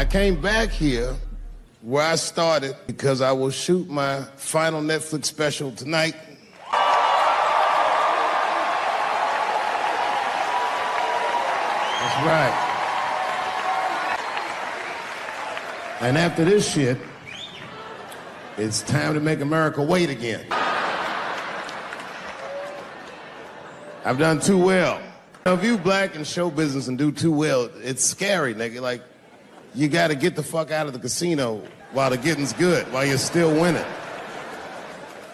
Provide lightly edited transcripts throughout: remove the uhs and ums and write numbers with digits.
I came back here where I started because I will shoot my final Netflix special tonight. That's right. And after this shit, it's time to make America wait again. I've done too well. If you black in show business and do too well, it's scary, nigga. Like, you gotta get the fuck out of the casino while the getting's good, while you're still winning.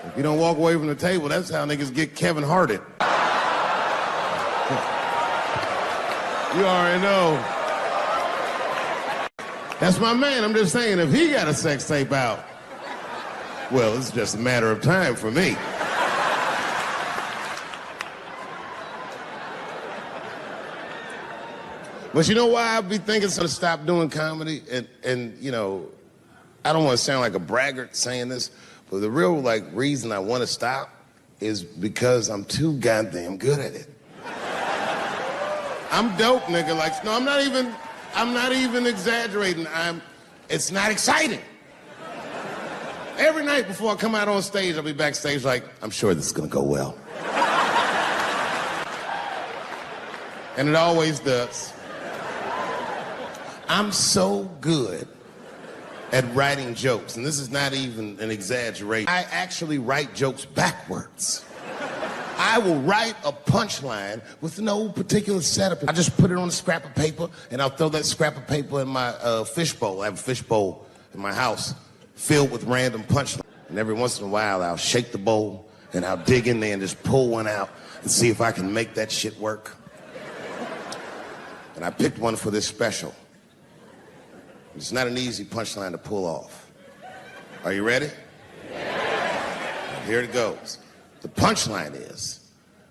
If you don't walk away from the table, that's how niggas get Kevin Harted. You already know. That's my man. I'm just saying, if he got a sex tape out, well, it's just a matter of time for me. But you know why I be thinking to stop doing comedy? And you know, I don't want to sound like a braggart saying this, but the real reason I want to stop is because I'm too goddamn good at it. I'm dope, nigga. No, I'm not even exaggerating. It's not exciting. Every night before I come out on stage, I'll be backstage I'm sure this is gonna go well. And it always does. I'm so good at writing jokes, and this is not even an exaggeration. I actually write jokes backwards. I will write a punchline with no particular setup. I just put it on a scrap of paper, and I'll throw that scrap of paper in my fishbowl. I have a fishbowl in my house filled with random punchlines. And every once in a while, I'll shake the bowl, and I'll dig in there and just pull one out and see if I can make that shit work. And I picked one for this special. It's not an easy punchline to pull off. Are you ready? Yeah. Here it goes. The punchline is,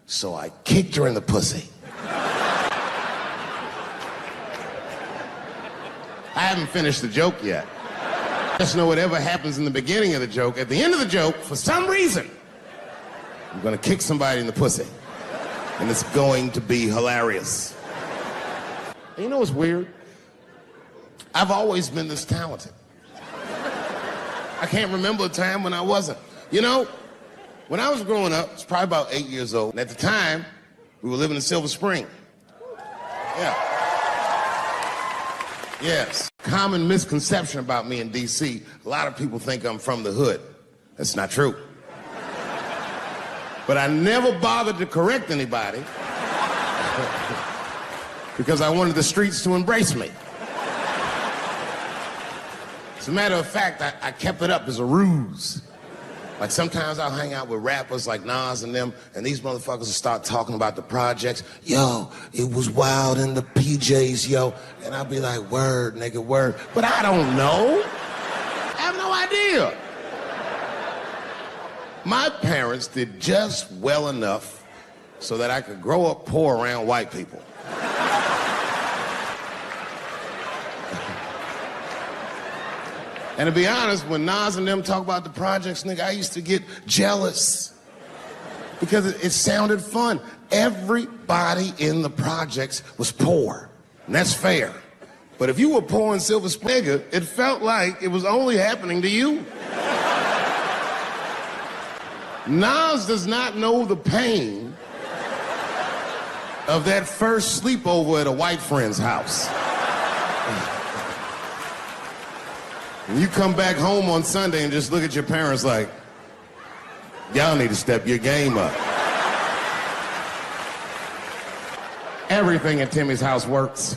so I kicked her in the pussy. I haven't finished the joke yet. Just know whatever happens in the beginning of the joke, at the end of the joke, for some reason, I'm gonna kick somebody in the pussy. And it's going to be hilarious. And you know what's weird? I've always been this talented. I can't remember a time when I wasn't. You know, when I was growing up, I was probably about 8 years old, and at the time, we were living in Silver Spring. Yeah. Yes. Common misconception about me in D.C., a lot of people think I'm from the hood. That's not true. But I never bothered to correct anybody because I wanted the streets to embrace me. As a matter of fact, I kept it up as a ruse. Like sometimes I'll hang out with rappers like Nas and them, and these motherfuckers will start talking about the projects. Yo, it was wild in the PJs, yo. And I'll be like, word, nigga, word. But I don't know. I have no idea. My parents did just well enough so that I could grow up poor around white people. And to be honest, when Nas and them talk about the projects, nigga, I used to get jealous because it sounded fun. Everybody in the projects was poor, and that's fair. But if you were poor in Silver Spring, nigga, it felt like it was only happening to you. Nas does not know the pain of that first sleepover at a white friend's house. And you come back home on Sunday and just look at your parents like, y'all need to step your game up. Everything at Timmy's house works.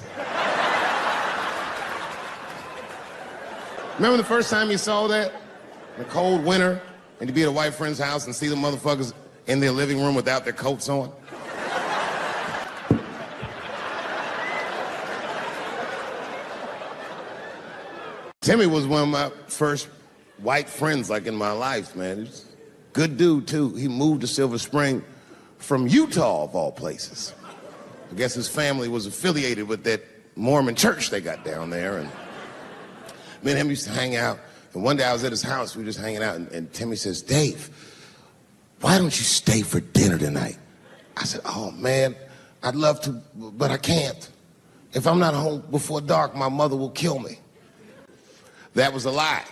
Remember the first time you saw that? In a cold winter, and you'd be at a white friend's house and see the motherfuckers in their living room without their coats on? Timmy was one of my first white friends, in my life, man. He was a good dude, too. He moved to Silver Spring from Utah, of all places. I guess his family was affiliated with that Mormon church they got down there, and me and him used to hang out. And one day I was at his house, we were just hanging out, and Timmy says, Dave, why don't you stay for dinner tonight? I said, oh, man, I'd love to, but I can't. If I'm not home before dark, my mother will kill me. That was a lie.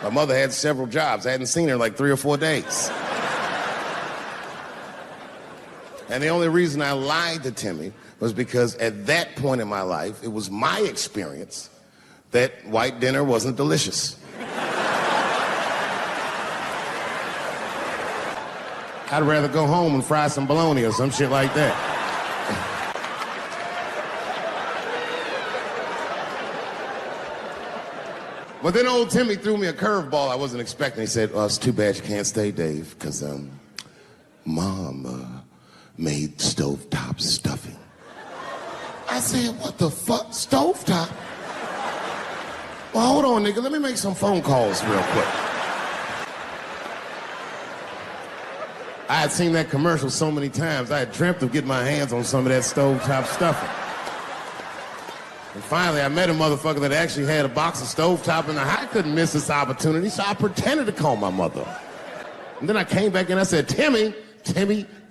My mother had several jobs. I hadn't seen her in like 3 or 4 days. And the only reason I lied to Timmy was because at that point in my life, it was my experience that white dinner wasn't delicious. I'd rather go home and fry some bologna or some shit like that. But then old Timmy threw me a curveball I wasn't expecting. He said, it's too bad you can't stay, Dave, because Mom made stovetop stuffing. I said, what the fuck? Stovetop? Well, hold on, nigga. Let me make some phone calls real quick. I had seen that commercial so many times, I had dreamt of getting my hands on some of that stovetop stuffing. And finally, I met a motherfucker that actually had a box of stovetop, and I couldn't miss this opportunity, so I pretended to call my mother. And then I came back and I said, Timmy,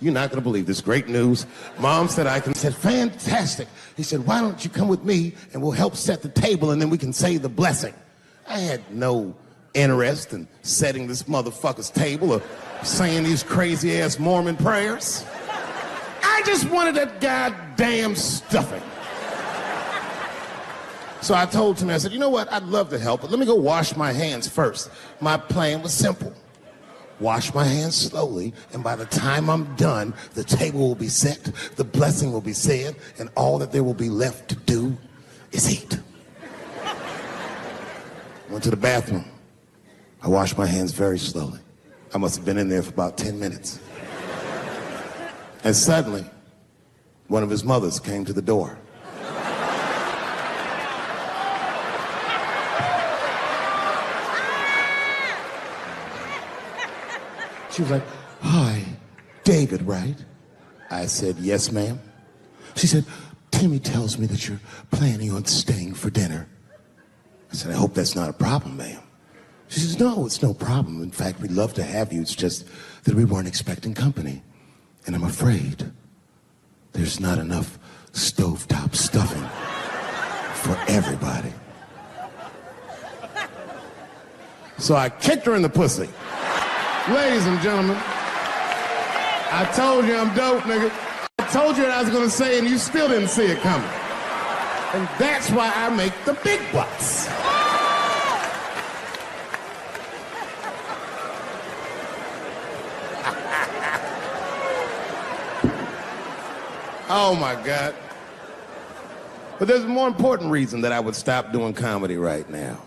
you're not gonna believe this great news. Mom said I can. I said, fantastic. He said, why don't you come with me and we'll help set the table and then we can say the blessing. I had no interest in setting this motherfucker's table or saying these crazy ass Mormon prayers. I just wanted that goddamn stuffing. So I told Timmy, I said, you know what, I'd love to help, but let me go wash my hands first. My plan was simple. Wash my hands slowly, and by the time I'm done, the table will be set, the blessing will be said, and all that there will be left to do is eat. Went to the bathroom. I washed my hands very slowly. I must have been in there for about 10 minutes. And suddenly, one of his mothers came to the door. She was like, hi, David, right? I said, yes, ma'am. She said, Timmy tells me that you're planning on staying for dinner. I said, I hope that's not a problem, ma'am. She says, no, it's no problem. In fact, we'd love to have you. It's just that we weren't expecting company. And I'm afraid there's not enough stovetop stuffing for everybody. So I kicked her in the pussy. Ladies and gentlemen, I told you I'm dope, nigga. I told you what I was gonna say and you still didn't see it coming. And that's why I make the big bucks. Oh my God. But there's a more important reason that I would stop doing comedy right now.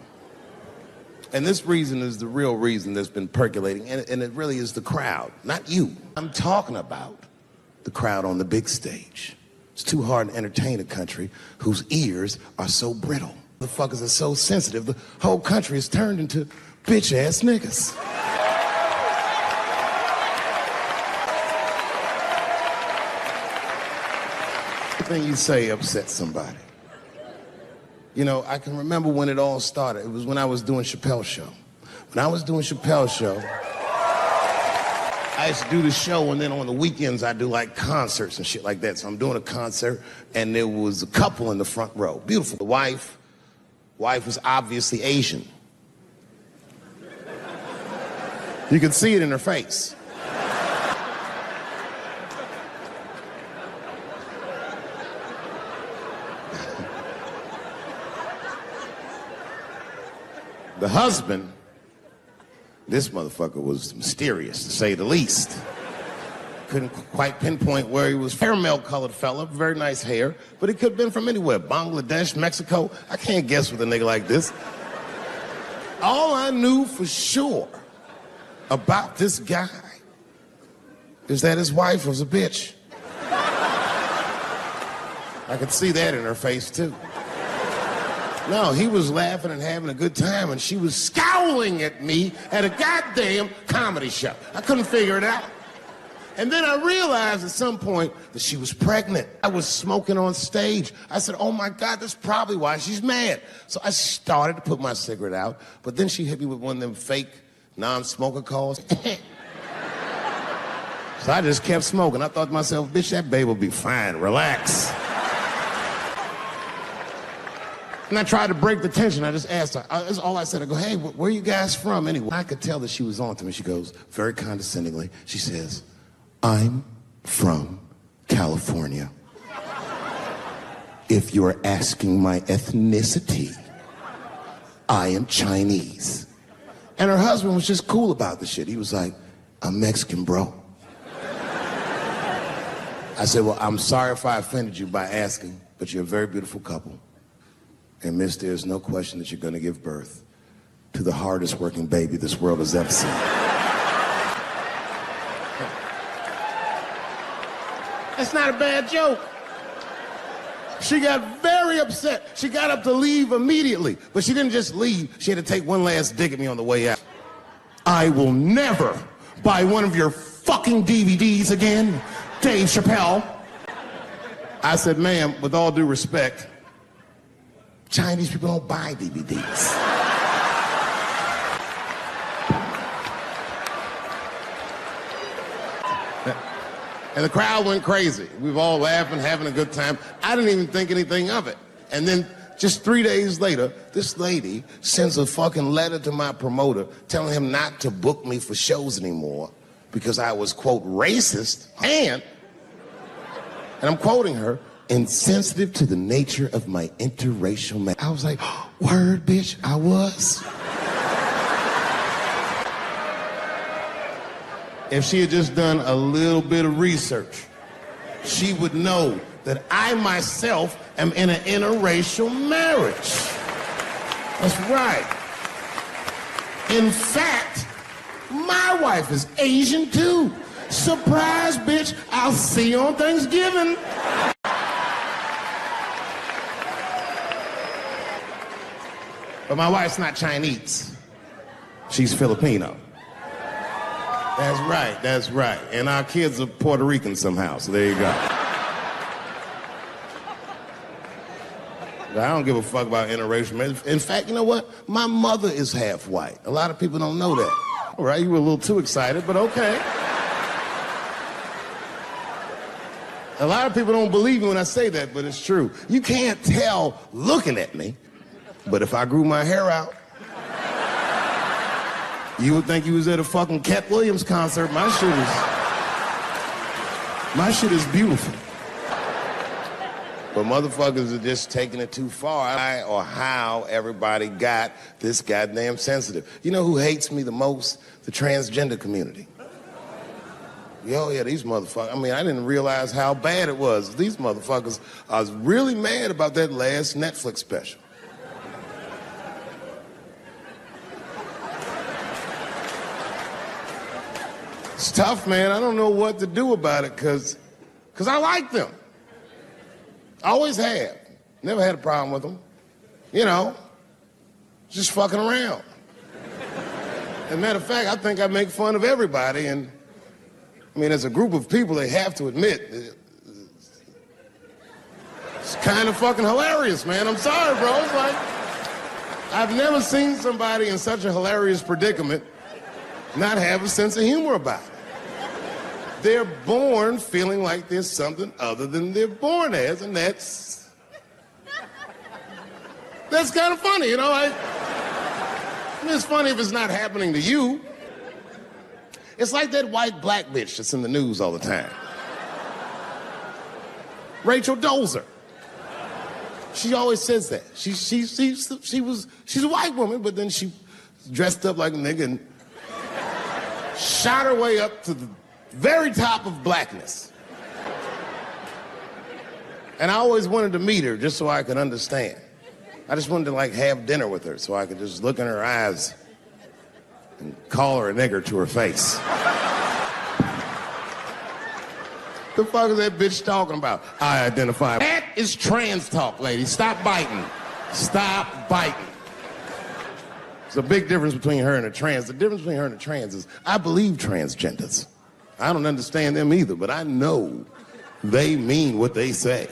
And this reason is the real reason that's been percolating, and it really is the crowd, not you. I'm talking about the crowd on the big stage. It's too hard to entertain a country whose ears are so brittle. The fuckers are so sensitive, the whole country is turned into bitch-ass niggas. Everything you say upsets somebody. You know, I can remember when it all started. It was when I was doing Chappelle show. When I was doing Chappelle show, I used to do the show, and then on the weekends I do like concerts and shit like that. So I'm doing a concert, and there was a couple in the front row. Beautiful. The wife was obviously Asian. You could see it in her face. The husband, this motherfucker was mysterious, to say the least. Couldn't quite pinpoint where he was. Caramel-colored fella, very nice hair, but he could have been from anywhere. Bangladesh, Mexico. I can't guess with a nigga like this. All I knew for sure about this guy is that his wife was a bitch. I could see that in her face, too. No, he was laughing and having a good time, and she was scowling at me at a goddamn comedy show. I couldn't figure it out. And then I realized at some point that she was pregnant. I was smoking on stage. I said, oh my God, that's probably why she's mad. So I started to put my cigarette out, but then she hit me with one of them fake non-smoker calls. So I just kept smoking. I thought to myself, bitch, that baby will be fine, relax. And I tried to break the tension. I just asked her. That's all I said. I go, hey, where are you guys from anyway? I could tell that she was on to me. She goes, very condescendingly, she says, I'm from California. If you're asking my ethnicity, I am Chinese. And her husband was just cool about the shit. He was like, I'm Mexican, bro. I said, well, I'm sorry if I offended you by asking, but you're a very beautiful couple. And miss, there's no question that you're gonna give birth to the hardest working baby this world has ever seen. That's not a bad joke. She got very upset. She got up to leave immediately, but she didn't just leave. She had to take one last dig at me on the way out. I will never buy one of your fucking DVDs again, Dave Chappelle. I said, ma'am, with all due respect, Chinese people don't buy DVDs. And the crowd went crazy. We were all laughing, having a good time. I didn't even think anything of it. And then just 3 days later, this lady sends a fucking letter to my promoter telling him not to book me for shows anymore because I was, quote, racist and I'm quoting her, insensitive to the nature of my interracial marriage. I was like, word, bitch, I was. If she had just done a little bit of research, she would know that I myself am in an interracial marriage. That's right. In fact, my wife is Asian too. Surprise, bitch, I'll see you on Thanksgiving. But my wife's not Chinese. She's Filipino. That's right, that's right. And our kids are Puerto Rican somehow, so there you go. But I don't give a fuck about interracial marriage. In fact, you know what? My mother is half white. A lot of people don't know that. All right, you were a little too excited, but okay. A lot of people don't believe me when I say that, but it's true. You can't tell looking at me, but if I grew my hair out, you would think you was at a fucking Cat Williams concert. My shit is beautiful. But motherfuckers are just taking it too far. Or how everybody got this goddamn sensitive. You know who hates me the most? The transgender community. Yo, yeah, these motherfuckers. I mean, I didn't realize how bad it was. These motherfuckers, I was really mad about that last Netflix special. It's tough, man. I don't know what to do about it because I like them. I always have. Never had a problem with them. You know, just fucking around. As a matter of fact, I think I make fun of everybody. And, I mean, as a group of people, they have to admit, it's kind of fucking hilarious, man. I'm sorry, bro. It's like, I've never seen somebody in such a hilarious predicament not have a sense of humor about it. They're born feeling like there's something other than they're born as, and that's kind of funny, you know? I mean, it's funny if it's not happening to you. It's like that white black bitch that's in the news all the time. Rachel Dolezal. She always says that. She's a white woman, but then she dressed up like a nigga and shot her way up to the very top of blackness. And I always wanted to meet her just so I could understand. I just wanted to like have dinner with her so I could just look in her eyes and call her a nigger to her face. The fuck is that bitch talking about? I identify. That is trans talk, lady. Stop biting. Stop biting. There's a big difference between her and a trans. The difference between her and a trans is I believe transgenders. I don't understand them either, but I know they mean what they say.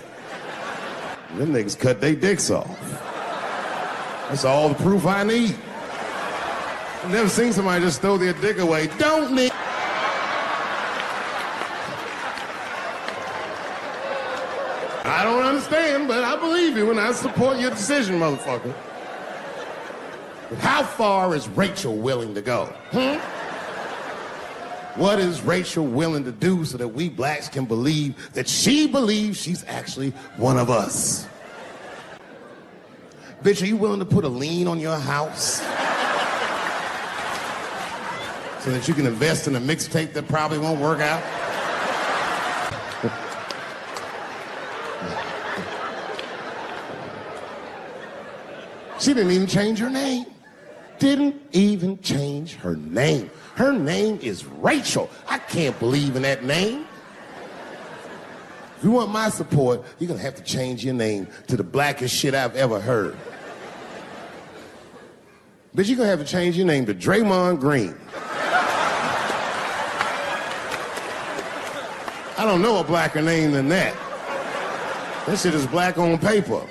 Them niggas cut their dicks off. That's all the proof I need. I've never seen somebody just throw their dick away. Don't need. I don't understand. understand, but I believe you and I support your decision, motherfucker. But how far is Rachel willing to go? What is Rachel willing to do so that we blacks can believe that she believes she's actually one of us? Bitch, are you willing to put a lien on your house so that you can invest in a mixtape that probably won't work out? She didn't even change her name. Didn't even change her name. Her name is Rachel. I can't believe in that name. If you want my support, you're gonna have to change your name to the blackest shit I've ever heard. Bitch, you're gonna have to change your name to Draymond Green. I don't know a blacker name than that. That shit is black on paper.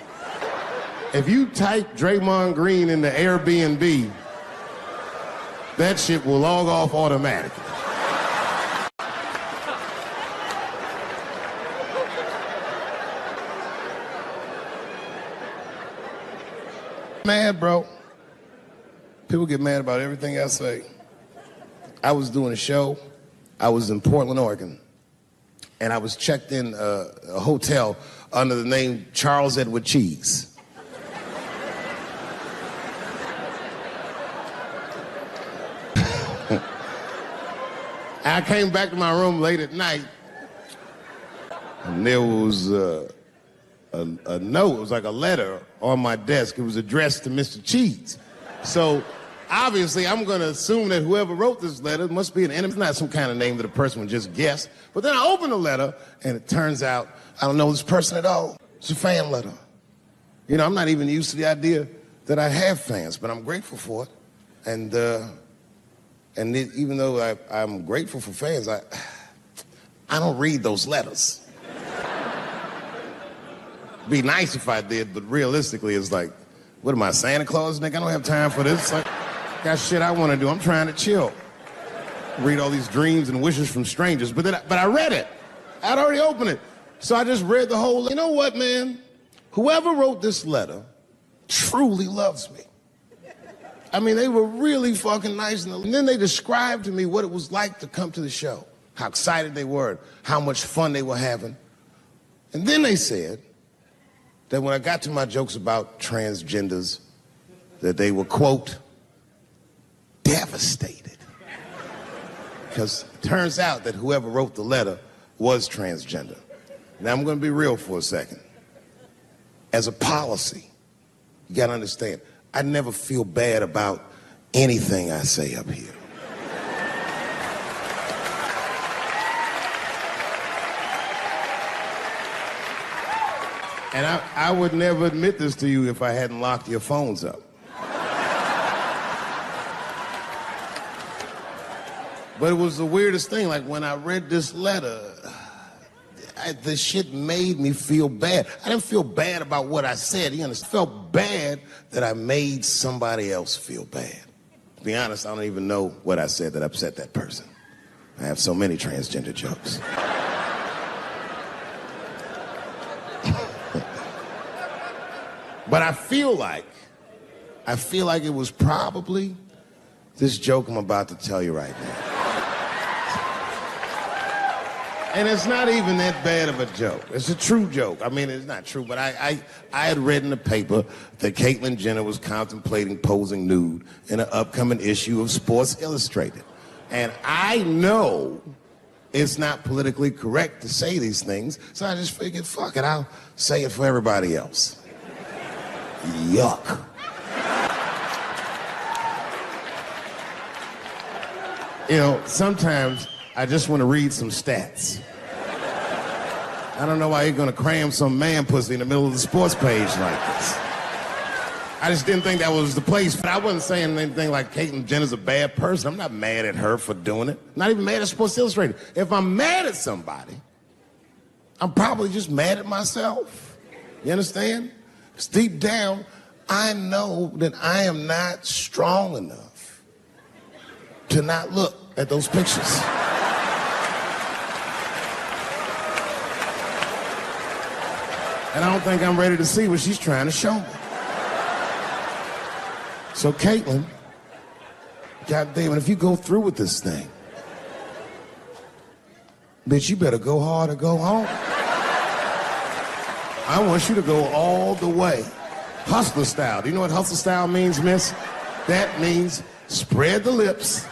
If you type Draymond Green into Airbnb, that shit will log off automatically. Mad, bro. People get mad about everything I say. I was doing a show. I was in Portland, Oregon. And I was checked in a hotel under the name Charles Edward Cheese. I came back to my room late at night, and there was a note. It was like a letter on my desk. It was addressed to Mr. Cheese. So obviously, I'm going to assume that whoever wrote this letter must be an enemy. It's not some kind of name that a person would just guess. But then I opened the letter, and it turns out I don't know this person at all. It's a fan letter. You know, I'm not even used to the idea that I have fans, but I'm grateful for it. And even though I'm grateful for fans, I don't read those letters. Be nice if I did, but realistically, it's like, what am I, Santa Claus, nigga? I don't have time for this. Like, got shit I want to do. I'm trying to chill. Read all these dreams and wishes from strangers, but I read it. I'd already opened it. So I just read the whole, you know what, man? Whoever wrote this letter truly loves me. I mean, they were really fucking nice. And then they described to me what it was like to come to the show, how excited they were, how much fun they were having. And then they said that when I got to my jokes about transgenders, that they were, quote, devastated. Because it turns out that whoever wrote the letter was transgender. Now, I'm going to be real for a second. As a policy, you got to understand, I never feel bad about anything I say up here. And I would never admit this to you if I hadn't locked your phones up. But it was the weirdest thing. Like, when I read this letter, this shit made me feel bad. I didn't feel bad about what I said. You understand? I felt bad that I made somebody else feel bad. To be honest, I don't even know what I said that upset that person. I have so many transgender jokes. But I feel like it was probably this joke I'm about to tell you right now. And it's not even that bad of a joke. It's a true joke. I mean, it's not true, but I had read in the paper that Caitlyn Jenner was contemplating posing nude in an upcoming issue of Sports Illustrated. And I know it's not politically correct to say these things, so I just figured, fuck it, I'll say it for everybody else. Yuck. You know, sometimes I just want to read some stats. I don't know why you're going to cram some man pussy in the middle of the sports page like this. I just didn't think that was the place. But I wasn't saying anything like Caitlyn Jenner's a bad person. I'm not mad at her for doing it. Not even mad at Sports Illustrated. If I'm mad at somebody, I'm probably just mad at myself. You understand? Because deep down, I know that I am not strong enough to not look at those pictures. And I don't think I'm ready to see what she's trying to show me. So, Caitlin, goddamn it, if you go through with this thing, bitch, you better go hard or go home. I want you to go all the way. Hustler style. Do you know what hustler style means, miss? That means spread the lips.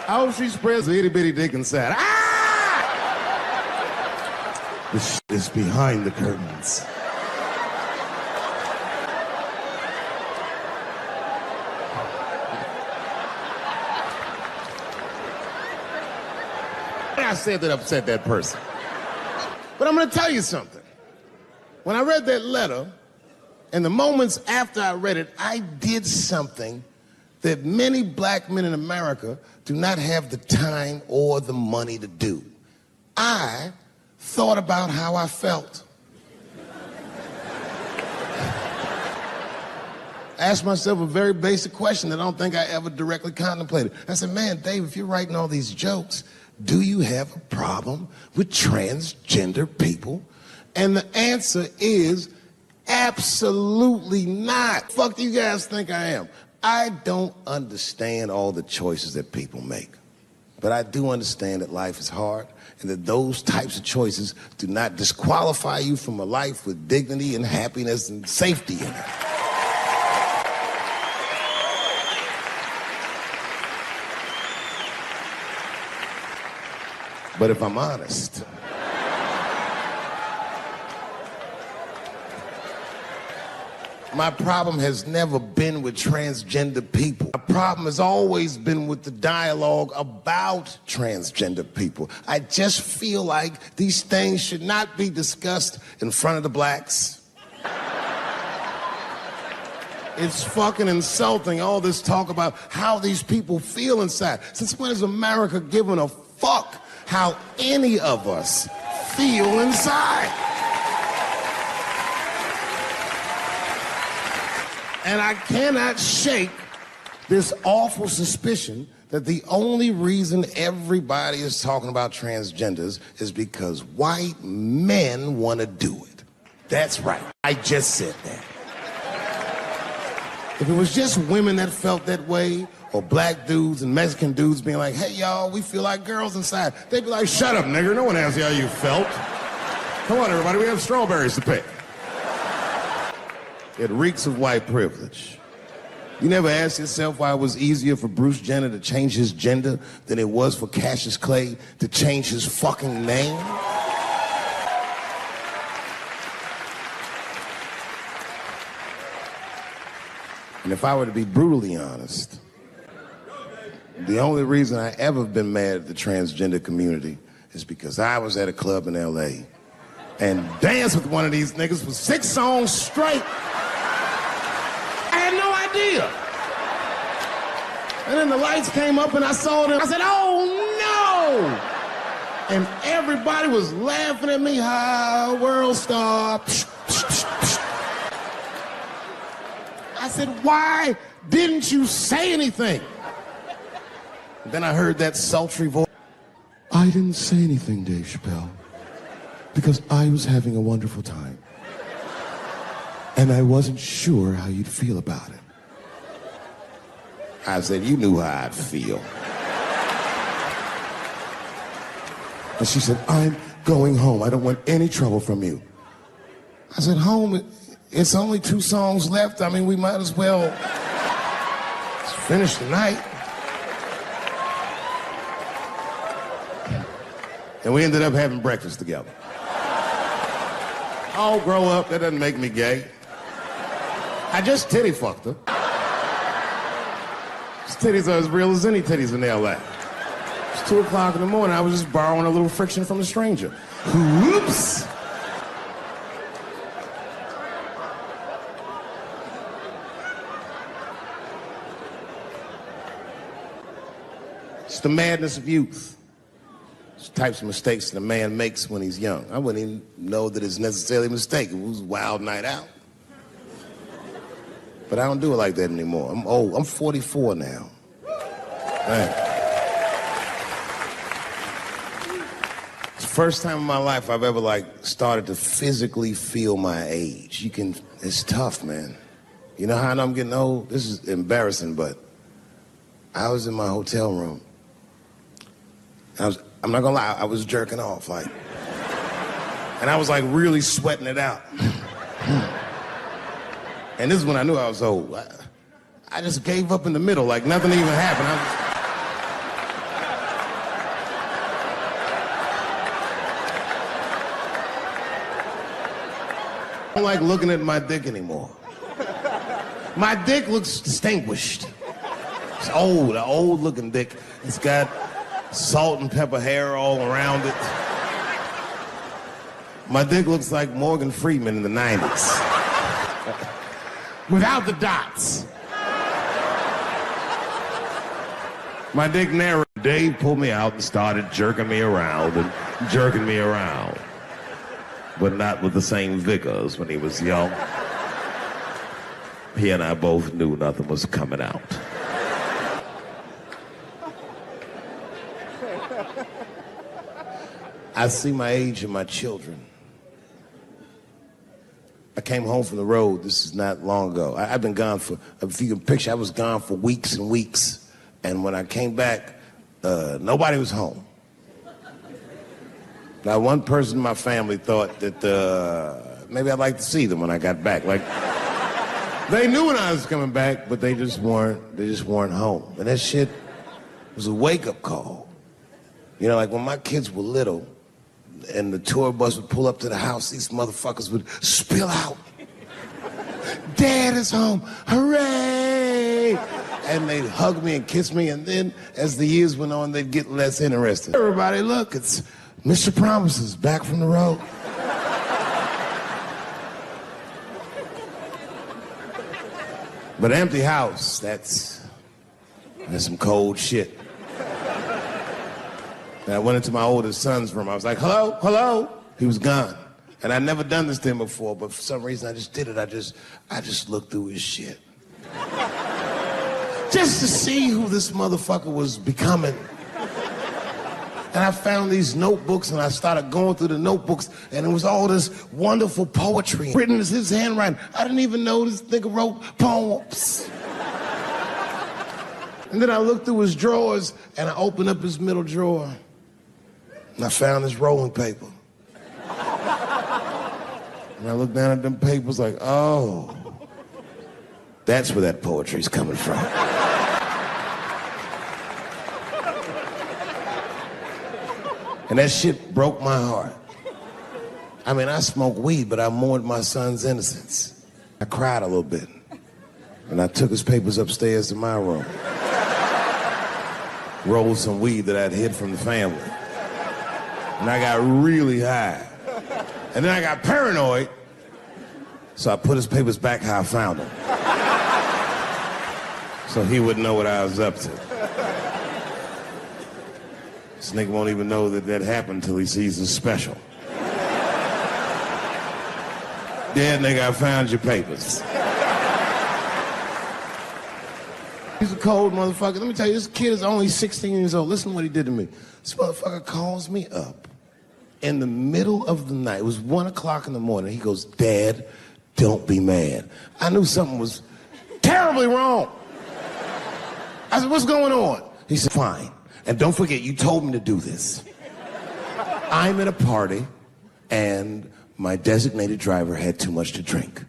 I hope she spreads the itty bitty dick inside. Ah! This shit is behind the curtains. I said that upset that person. But I'm gonna tell you something. When I read that letter, and the moments after I read it, I did something that many black men in America do not have the time or the money to do. I thought about how I felt. Asked myself a very basic question that I don't think I ever directly contemplated. I said, man, Dave, if you're writing all these jokes, do you have a problem with transgender people? And the answer is absolutely not. Fuck do you guys think I am? I don't understand all the choices that people make. But I do understand that life is hard and that those types of choices do not disqualify you from a life with dignity and happiness and safety in it. But if I'm honest, my problem has never been with transgender people. My problem has always been with the dialogue about transgender people. I just feel like these things should not be discussed in front of the blacks. It's fucking insulting, all this talk about how these people feel inside. Since when has America given a fuck how any of us feel inside? And I cannot shake this awful suspicion that the only reason everybody is talking about transgenders is because white men want to do it. That's right. I just said that. If it was just women that felt that way, or black dudes and Mexican dudes being like, hey, y'all, we feel like girls inside, they'd be like, shut up, nigger. No one asked you how you felt. Come on, everybody, we have strawberries to pick. It reeks of white privilege. You never asked yourself why it was easier for Bruce Jenner to change his gender than it was for Cassius Clay to change his fucking name? And if I were to be brutally honest, the only reason I ever been mad at the transgender community is because I was at a club in LA and danced with one of these niggas for 6 songs straight. I had no idea. And then the lights came up and I saw them. I said, oh no! And everybody was laughing at me. Hi, world star. I said, why didn't you say anything? And then I heard that sultry voice. I didn't say anything, Dave Chappelle, because I was having a wonderful time. And I wasn't sure how you'd feel about it. I said, you knew how I'd feel. And she said, I'm going home. I don't want any trouble from you. I said, home? It's only 2 songs left. I mean, we might as well finish the night. And we ended up having breakfast together. Oh, grow up. That doesn't make me gay. I just titty fucked her. His titties are as real as any titties in L.A. It's 2 o'clock in the morning. I was just borrowing a little friction from a stranger. Whoops. It's the madness of youth. It's the types of mistakes that a man makes when he's young. I wouldn't even know that it's necessarily a mistake. It was a wild night out. But I don't do it like that anymore. I'm old. I'm 44 now. It's the first time in my life I've ever like started to physically feel my age. It's tough, man. You know how I know I'm getting old? This is embarrassing, but I was in my hotel room. I'm not gonna lie, I was jerking off, like, and I was like really sweating it out. And this is when I knew I was old. I just gave up in the middle, like nothing even happened. I don't like looking at my dick anymore. My dick looks distinguished. It's old, an old looking dick. It's got salt and pepper hair all around it. My dick looks like Morgan Freeman in the 90s. Without the dots. My dick narrowed. Dave pulled me out and started jerking me around and jerking me around. But not with the same vigor as when he was young. He and I both knew nothing was coming out. I see my age in my children. I came home from the road. This is not long ago. I've been gone for, if you can picture, I was gone for weeks and weeks. And when I came back, nobody was home. Now, one person in my family thought that maybe I'd like to see them when I got back. Like, they knew when I was coming back, but they just weren't home. And that shit was a wake-up call. You know, like when my kids were little, and the tour bus would pull up to the house, these motherfuckers would spill out. Dad is home, hooray! And they'd hug me and kiss me, and then as the years went on, they'd get less interested. Everybody, look, it's Mr. Promises back from the road. But an empty house, that's some cold shit. And I went into my oldest son's room. I was like, hello, hello. He was gone. And I'd never done this to him before, but for some reason I just did it. I just looked through his shit. Just to see who this motherfucker was becoming. And I found these notebooks and I started going through the notebooks and it was all this wonderful poetry written as his handwriting. I didn't even know this nigga wrote poems. And then I looked through his drawers and I opened up his middle drawer. And I found this rolling paper. And I looked down at them papers like, oh, that's where that poetry's coming from. And that shit broke my heart. I mean, I smoke weed, but I mourned my son's innocence. I cried a little bit. And I took his papers upstairs to my room. Rolled some weed that I'd hid from the family. And I got really high. And then I got paranoid, so I put his papers back how I found them. So he wouldn't know what I was up to. This nigga won't even know that happened until he sees the special. Yeah, nigga, I found your papers. He's a cold motherfucker. Let me tell you, this kid is only 16 years old. Listen to what he did to me. This motherfucker calls me up in the middle of the night. It was 1 o'clock in the morning. He goes, Dad, don't be mad. I knew something was terribly wrong. I said, what's going on? He said, fine. And don't forget, you told me to do this. I'm at a party, and my designated driver had too much to drink.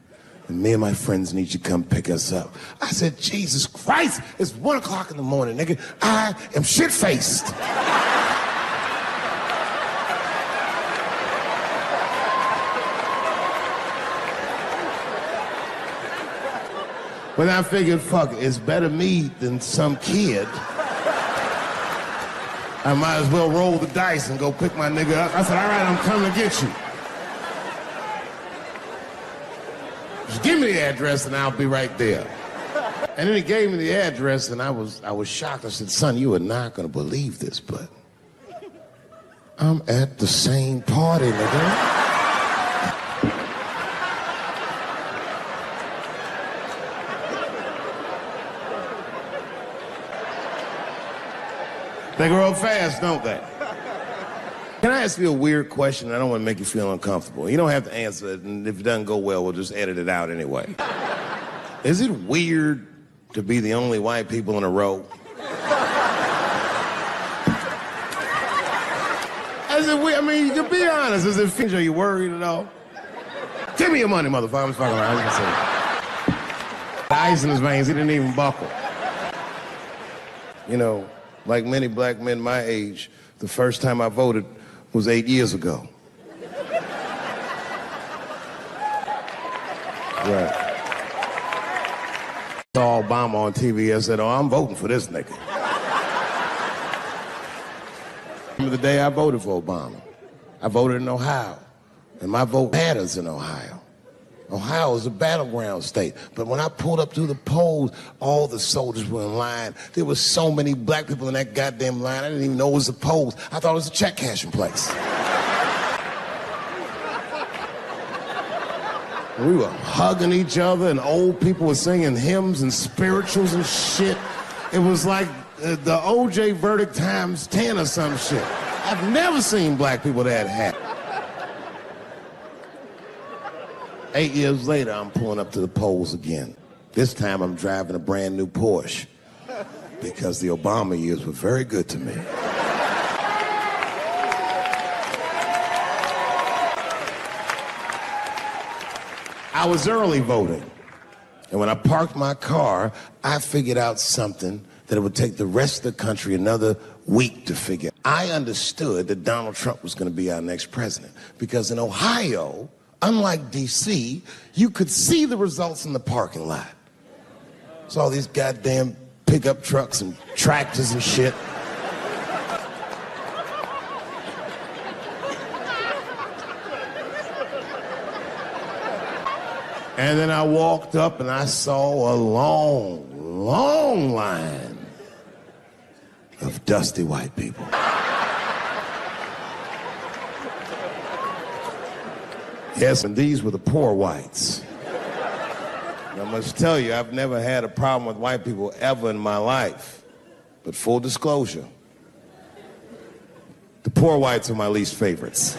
And me and my friends need you to come pick us up. I said, Jesus Christ, it's 1 o'clock in the morning, nigga. I am shit-faced. But I figured, fuck it, it's better me than some kid. I might as well roll the dice and go pick my nigga up. I said, all right, I'm coming to get you. Just give me the address and I'll be right there. And then he gave me the address and I was shocked. I said, son, you are not gonna believe this, but I'm at the same party, nigga. They grow up fast, don't they? Can I ask you a weird question? I don't want to make you feel uncomfortable. You don't have to answer it, and if it doesn't go well, we'll just edit it out anyway. Is it weird to be the only white people in a row? Is it weird? I mean, you can be honest. Is it fringe? Are you worried at all? Give me your money, motherfucker. I'm just fucking around. The ice in his veins, he didn't even buckle. You know, like many black men my age, the first time I voted was 8 years ago. Right. I saw Obama on TV. I said, oh, I'm voting for this nigga. Remember the day I voted for Obama? I voted in Ohio, and my vote matters in Ohio. Ohio is a battleground state, but when I pulled up to the polls, all the soldiers were in line. There were so many black people in that goddamn line, I didn't even know it was a polls. I thought it was a check cashing place. We were hugging each other, and old people were singing hymns and spirituals and shit. It was like the OJ verdict times 10 or some shit. I've never seen black people that happy. 8 years later, I'm pulling up to the polls again. This time, I'm driving a brand new Porsche because the Obama years were very good to me. I was early voting, and when I parked my car, I figured out something that it would take the rest of the country another week to figure. I understood that Donald Trump was going to be our next president because in Ohio, unlike D.C., you could see the results in the parking lot. It's all these goddamn pickup trucks and tractors and shit. And then I walked up and I saw a long, long line of dusty white people. Yes, and these were the poor whites. And I must tell you, I've never had a problem with white people ever in my life. But full disclosure, the poor whites are my least favorites.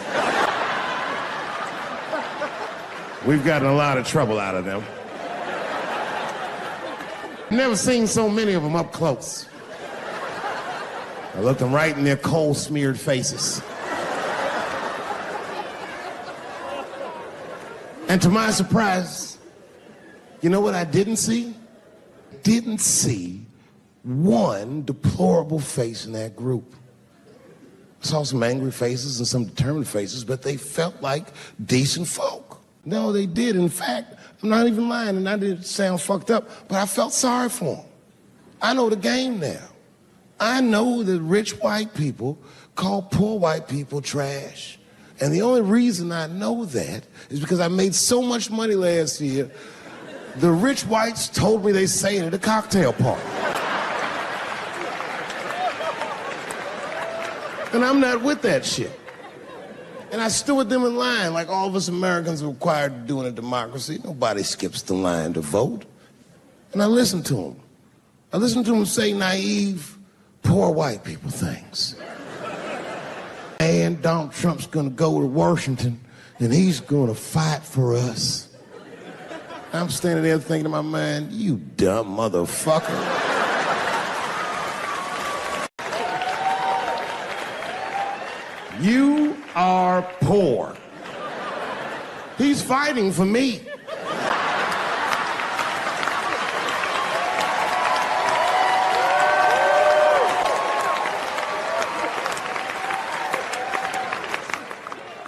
We've gotten a lot of trouble out of them. Never seen so many of them up close. I looked them right in their coal-smeared faces. And to my surprise, you know what I didn't see? Didn't see one deplorable face in that group. I saw some angry faces and some determined faces, but they felt like decent folk. No, they did. In fact, I'm not even lying, and I didn't sound fucked up, but I felt sorry for them. I know the game now. I know that rich white people call poor white people trash. And the only reason I know that is because I made so much money last year, the rich whites told me they say it at a cocktail party. And I'm not with that shit. And I stood with them in line like all of us Americans are required to do in a democracy. Nobody skips the line to vote. And I listened to them. I listened to them say naive, poor white people things. And Donald Trump's gonna go to Washington and he's gonna fight for us. I'm standing there thinking to my mind, you dumb motherfucker. You are poor. He's fighting for me.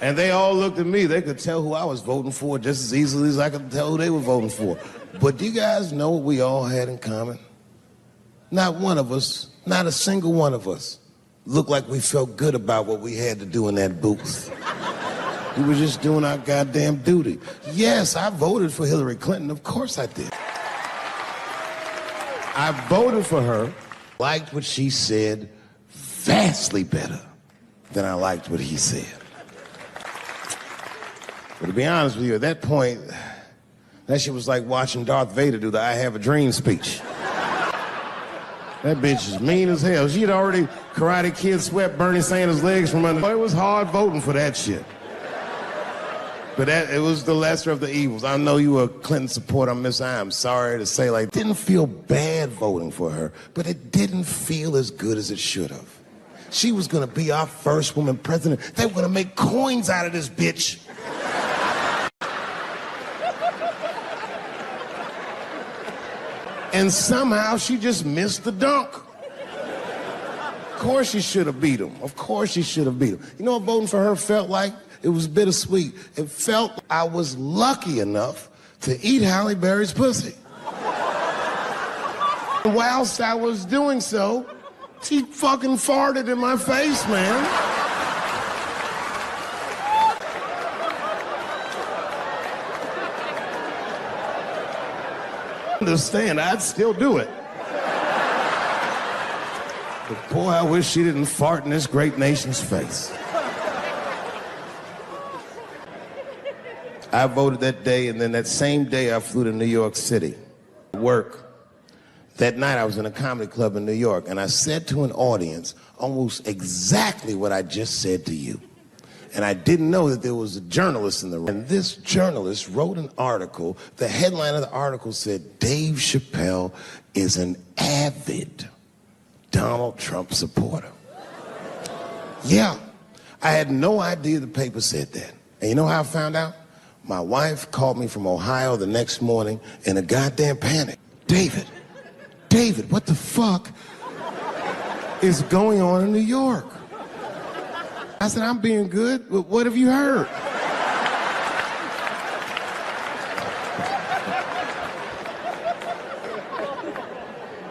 And they all looked at me. They could tell who I was voting for just as easily as I could tell who they were voting for. But do you guys know what we all had in common? Not one of us, not a single one of us, looked like we felt good about what we had to do in that booth. We were just doing our goddamn duty. Yes, I voted for Hillary Clinton. Of course I did. I voted for her, liked what she said vastly better than I liked what he said. But to be honest with you, at that point, that shit was like watching Darth Vader do the I Have a Dream speech. That bitch is mean as hell. She'd already Karate Kid swept Bernie Sanders' legs from under. It was hard voting for that shit. But it was the lesser of the evils. I know you were a Clinton supporter, Miss I. I'm sorry to say, like, didn't feel bad voting for her, but it didn't feel as good as it should have. She was gonna be our first woman president. They were gonna make coins out of this bitch. And somehow she just missed the dunk. Of course she should have beat him. Of course she should have beat him. You know what voting for her felt like? It was bittersweet. It felt I was lucky enough to eat Halle Berry's pussy. And whilst I was doing so, she fucking farted in my face, man. Understand, I'd still do it. But boy, I wish she didn't fart in this great nation's face. I voted that day, and then that same day I flew to New York City. Work. That night I was in a comedy club in New York, and I said to an audience almost exactly what I just said to you. And I didn't know that there was a journalist in the room. And this journalist wrote an article. The headline of the article said, Dave Chappelle is an avid Donald Trump supporter. Yeah, I had no idea the paper said that. And you know how I found out? My wife called me from Ohio the next morning in a goddamn panic. David, what the fuck is going on in New York? I said, I'm being good, but what have you heard?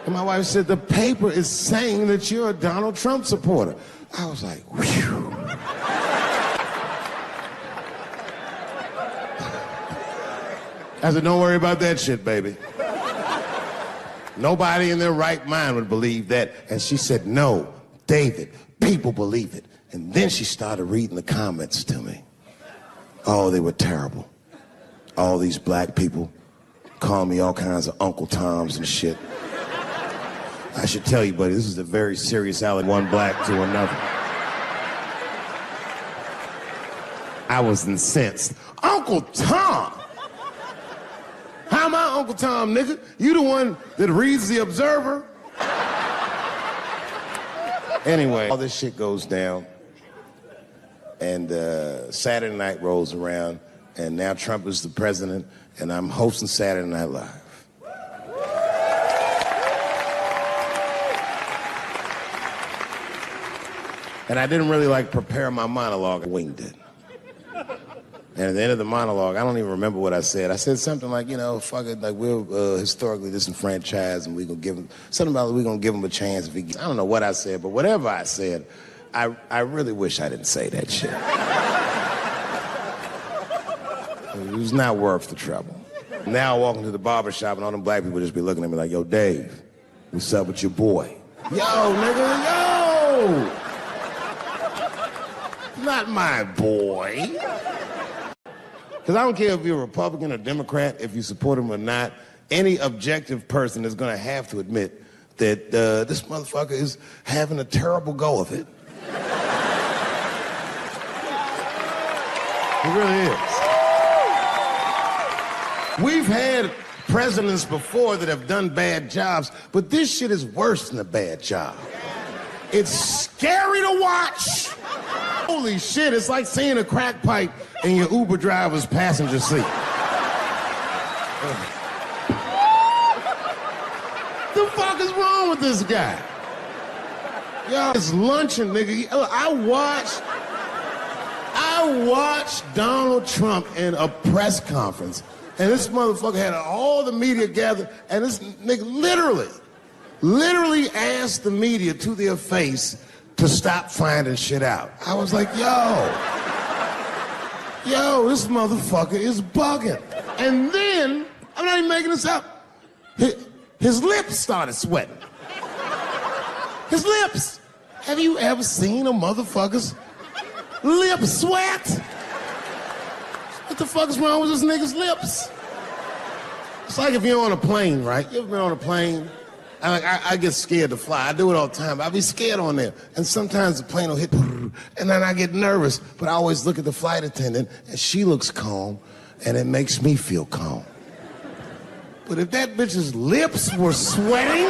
And my wife said, the paper is saying that you're a Donald Trump supporter. I was like, whew. I said, don't worry about that shit, baby. Nobody in their right mind would believe that. And she said, no, David, people believe it. And then she started reading the comments to me. Oh, they were terrible. All these black people calling me all kinds of Uncle Toms and shit. I should tell you, buddy, this is a very serious alley, one black to another. I was incensed. Uncle Tom! How am I Uncle Tom, nigga? You the one that reads the Observer? Anyway, all this shit goes down, and Saturday night rolls around, and now Trump is the president, and I'm hosting Saturday Night Live. And I didn't really prepare my monologue. I winged it. And at the end of the monologue, I don't even remember what I said. I said something like, fuck it, we're historically disenfranchised, and we're gonna give him something about we're gonna give him a chance if he. I don't know what I said, but whatever I said, I really wish I didn't say that shit. It was not worth the trouble. Now I walk into the barber shop, and all them black people just be looking at me like, yo, Dave, what's up with your boy? Yo, nigga, yo! Not my boy. Because I don't care if you're a Republican or Democrat, if you support him or not, any objective person is going to have to admit that this motherfucker is having a terrible go of it. It really is. We've had presidents before that have done bad jobs, but this shit is worse than a bad job. It's scary to watch. Holy shit, it's like seeing a crack pipe in your Uber driver's passenger seat. The fuck is wrong with this guy? Yo, it's luncheon, nigga. I watched Donald Trump in a press conference, and this motherfucker had all the media gathered, and this nigga literally asked the media to their face to stop finding shit out. I was like, yo, this motherfucker is bugging. And then, I'm not even making this up, his lips started sweating. His lips. Have you ever seen a motherfucker's lip sweat? What the fuck is wrong with this nigga's lips? It's like if you're on a plane, right? You ever been on a plane I get scared to fly. I do it all the time. I be scared on there. And sometimes the plane will hit, and then I get nervous. But I always look at the flight attendant, and she looks calm, and it makes me feel calm. But if that bitch's lips were sweating,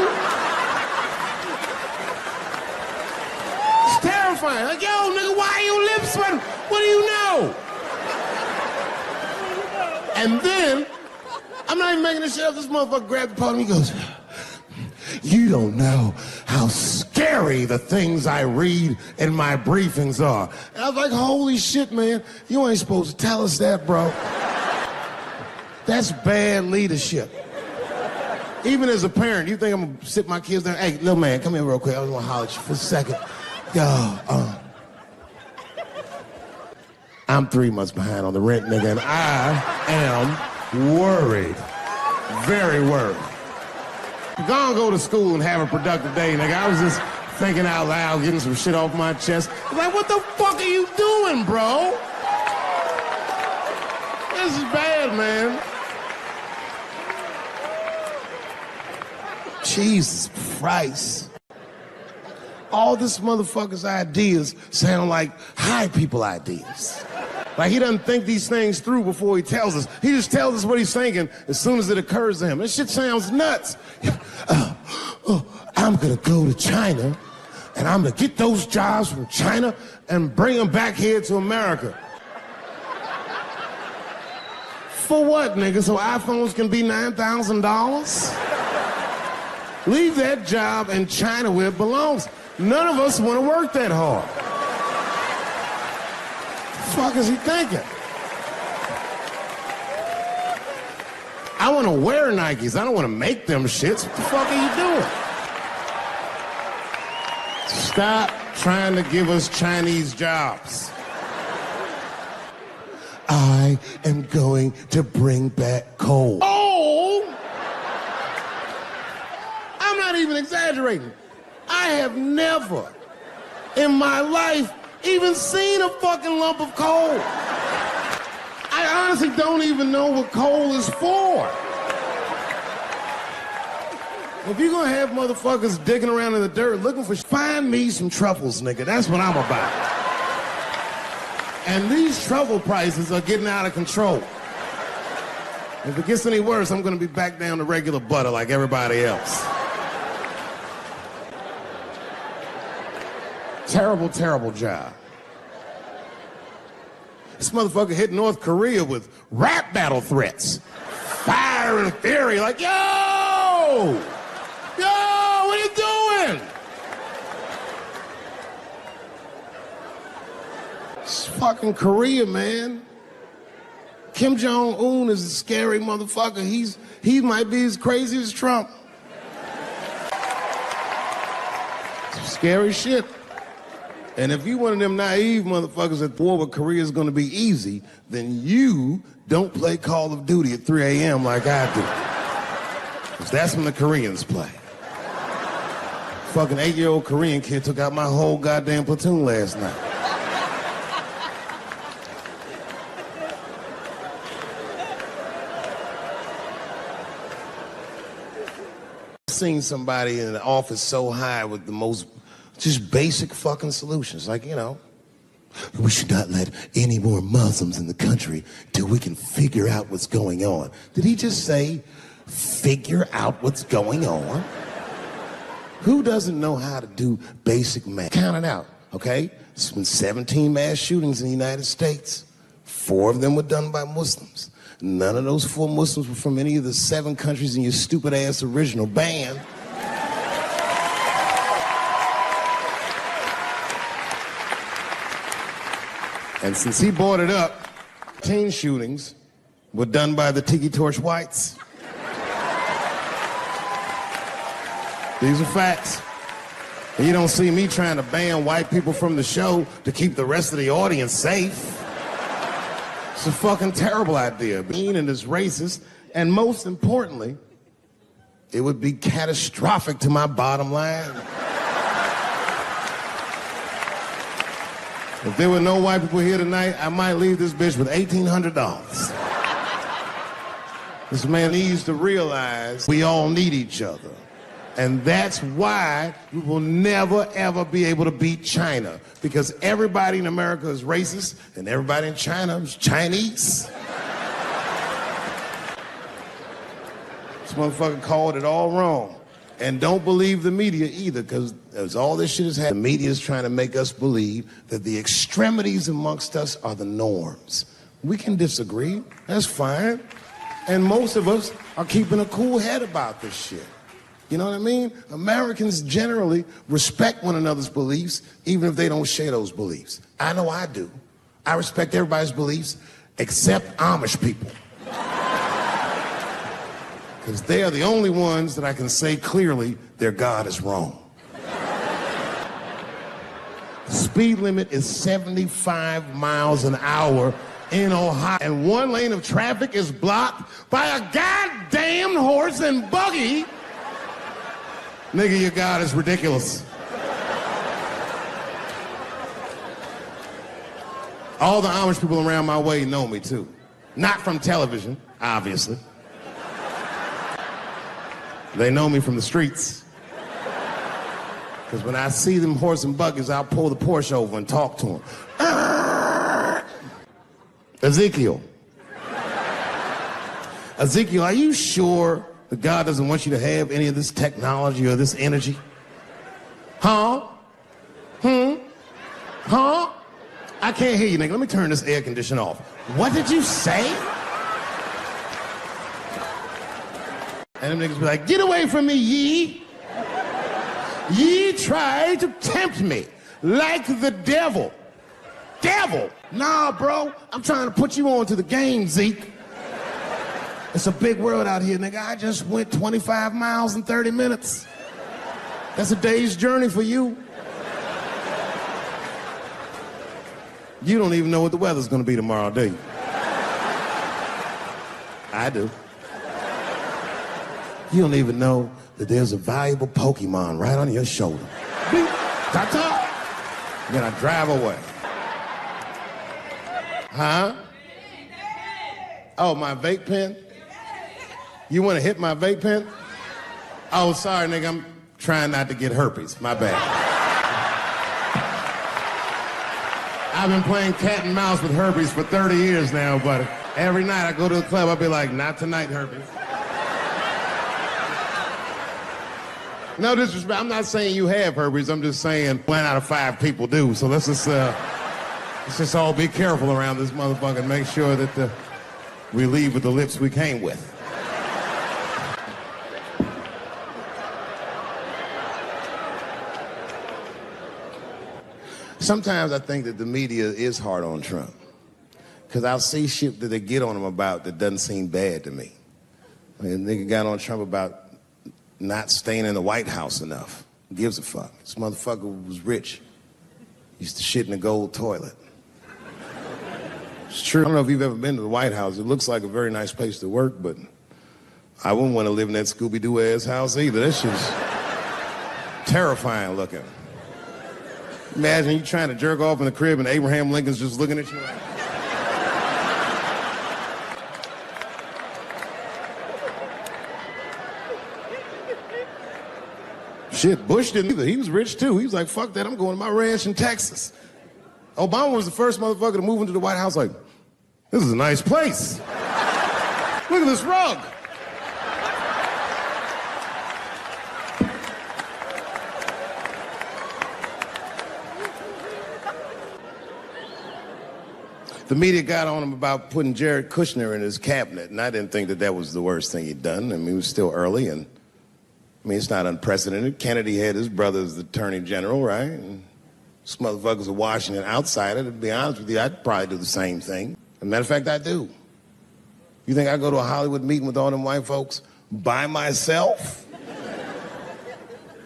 it's terrifying. Like, yo, nigga, why are your lips sweating? What do you know? And then, I'm not even making this shit up. This motherfucker grabbed the podium, he goes, you don't know how scary the things I read in my briefings are. And I was like, holy shit, man. You ain't supposed to tell us that, bro. That's bad leadership. Even as a parent, you think I'm gonna sit my kids down? Hey, little man, come here real quick. I was gonna holler at you for a second. Yo, I'm 3 months behind on the rent, nigga, and I am worried. Very worried. Go to school and have a productive day, nigga. I was just thinking out loud, getting some shit off my chest. Like, what the fuck are you doing, bro? This is bad, man. Jesus Christ. All this motherfucker's ideas sound like high people ideas. Like, he doesn't think these things through before he tells us. He just tells us what he's thinking as soon as it occurs to him. This shit sounds nuts. I'm gonna go to China, and I'm gonna get those jobs from China and bring them back here to America. For what, nigga? So iPhones can be $9,000? Leave that job in China where it belongs. None of us want to work that hard. What the fuck is he thinking? I want to wear Nikes. I don't want to make them shits. What the fuck are you doing? Stop trying to give us Chinese jobs. I am going to bring back coal. Oh! I'm not even exaggerating. I have never in my life even seen a fucking lump of coal. I honestly don't even know what coal is for. If you're gonna have motherfuckers digging around in the dirt looking for, find me some truffles, nigga. That's what I'm about. And these truffle prices are getting out of control. If it gets any worse, I'm gonna be back down to regular butter like everybody else. Terrible, terrible job. This motherfucker hit North Korea with rap battle threats. Fire and fury, like, yo! Yo, what are you doing? It's fucking Korea, man. Kim Jong-un is a scary motherfucker. He might be as crazy as Trump. Some scary shit. And if you one of them naive motherfuckers that war with Korea is gonna be easy, then you don't play Call of Duty at 3 a.m. like I do. Because that's when the Koreans play. Fucking 8-year-old Korean kid took out my whole goddamn platoon last night. I've seen somebody in the office so high with the most just basic fucking solutions, like, you know, we should not let any more Muslims in the country till we can figure out what's going on. Did he just say, figure out what's going on? Who doesn't know how to do basic math? Count it out, okay? There's been 17 mass shootings in the United States. 4 of them were done by Muslims. None of those 4 Muslims were from any of the 7 countries in your stupid ass original band. And since he brought it up, 10 shootings were done by the Tiki Torch Whites. These are facts. And you don't see me trying to ban white people from the show to keep the rest of the audience safe. It's a fucking terrible idea. Mean and it's racist. And most importantly, it would be catastrophic to my bottom line. If there were no white people here tonight, I might leave this bitch with $1,800. This man needs to realize we all need each other. And that's why we will never, ever be able to beat China. Because everybody in America is racist, and everybody in China is Chinese. This motherfucker called it all wrong. And don't believe the media either, because as all this shit has happened, the media is trying to make us believe that the extremities amongst us are the norms. We can disagree, that's fine. And most of us are keeping a cool head about this shit. You know what I mean? Americans generally respect one another's beliefs, even if they don't share those beliefs. I know I do. I respect everybody's beliefs, except Amish people. Because they are the only ones that I can say clearly their God is wrong. The speed limit is 75 miles an hour in Ohio, and one lane of traffic is blocked by a goddamn horse and buggy. Nigga, your God is ridiculous. All the Amish people around my way know me too. Not from television, obviously. They know me from the streets. Because when I see them horse and buggies, I'll pull the Porsche over and talk to them. Ezekiel, are you sure that God doesn't want you to have any of this technology or this energy? Huh? Huh? I can't hear you, nigga. Let me turn this air conditioner off. What did you say? And them niggas be like, get away from me, ye. Ye tried to tempt me like the devil. Devil? Nah, bro. I'm trying to put you on to the game, Zeke. It's a big world out here, nigga. I just went 25 miles in 30 minutes. That's a day's journey for you. You don't even know what the weather's gonna be tomorrow, do you? I do. You don't even know that there's a valuable Pokemon right on your shoulder. Beep, ta-ta. Then I drive away. Huh? Oh, my vape pen? You want to hit my vape pen? Oh, sorry, nigga. I'm trying not to get herpes. My bad. I've been playing cat and mouse with herpes for 30 years now, but every night I go to the club, I'll be like, not tonight, herpes. No disrespect. I'm not saying you have herpes. I'm just saying 1 out of 5 people do. So let's just all be careful around this motherfucker and make sure that we leave with the lips we came with. Sometimes I think that the media is hard on Trump. Because I'll see shit that they get on him about that doesn't seem bad to me. I mean, a nigga got on Trump about not staying in the White House enough. Who gives a fuck? This motherfucker was rich. Used to shit in a gold toilet. It's true. I don't know if you've ever been to the White House. It looks like a very nice place to work, but I wouldn't want to live in that Scooby-Doo ass house either. That shit's terrifying looking. Imagine you trying to jerk off in the crib and Abraham Lincoln's just looking at you like... Shit, Bush didn't either. He was rich too. He was like, fuck that, I'm going to my ranch in Texas. Obama was the first motherfucker to move into the White House like, this is a nice place. Look at this rug. The media got on him about putting Jared Kushner in his cabinet, and I didn't think that that was the worst thing he'd done. I mean, it was still early, and I mean, it's not unprecedented. Kennedy had his brother as the attorney general, right? And this motherfucker's a Washington outsider. To be honest with you, I'd probably do the same thing. As a matter of fact, I do. You think I go to a Hollywood meeting with all them white folks by myself?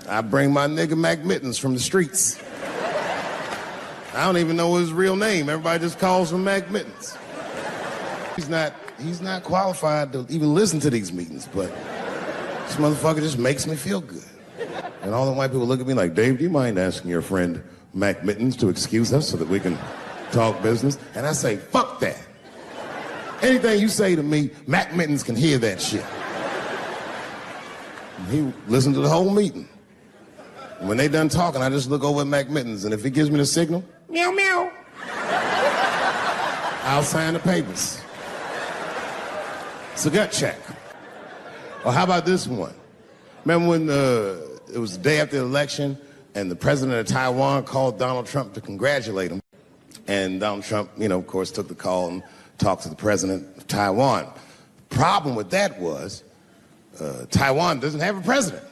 I bring my nigga Mac Mittens from the streets. I don't even know his real name. Everybody just calls him Mac Mittens. He's not qualified to even listen to these meetings, but this motherfucker just makes me feel good. And all the white people look at me like, Dave, do you mind asking your friend Mac Mittens to excuse us so that we can talk business? And I say, fuck that. Anything you say to me, Mac Mittens can hear that shit. He listened to the whole meeting. And when they done talking, I just look over at Mac Mittens, and if he gives me the signal, meow, meow, I'll sign the papers. It's a gut check. Or how about this one? Remember when it was the day after the election, and the president of Taiwan called Donald Trump to congratulate him? And Donald Trump, of course, took the call and talked to the president of Taiwan. The problem with that was Taiwan doesn't have a president.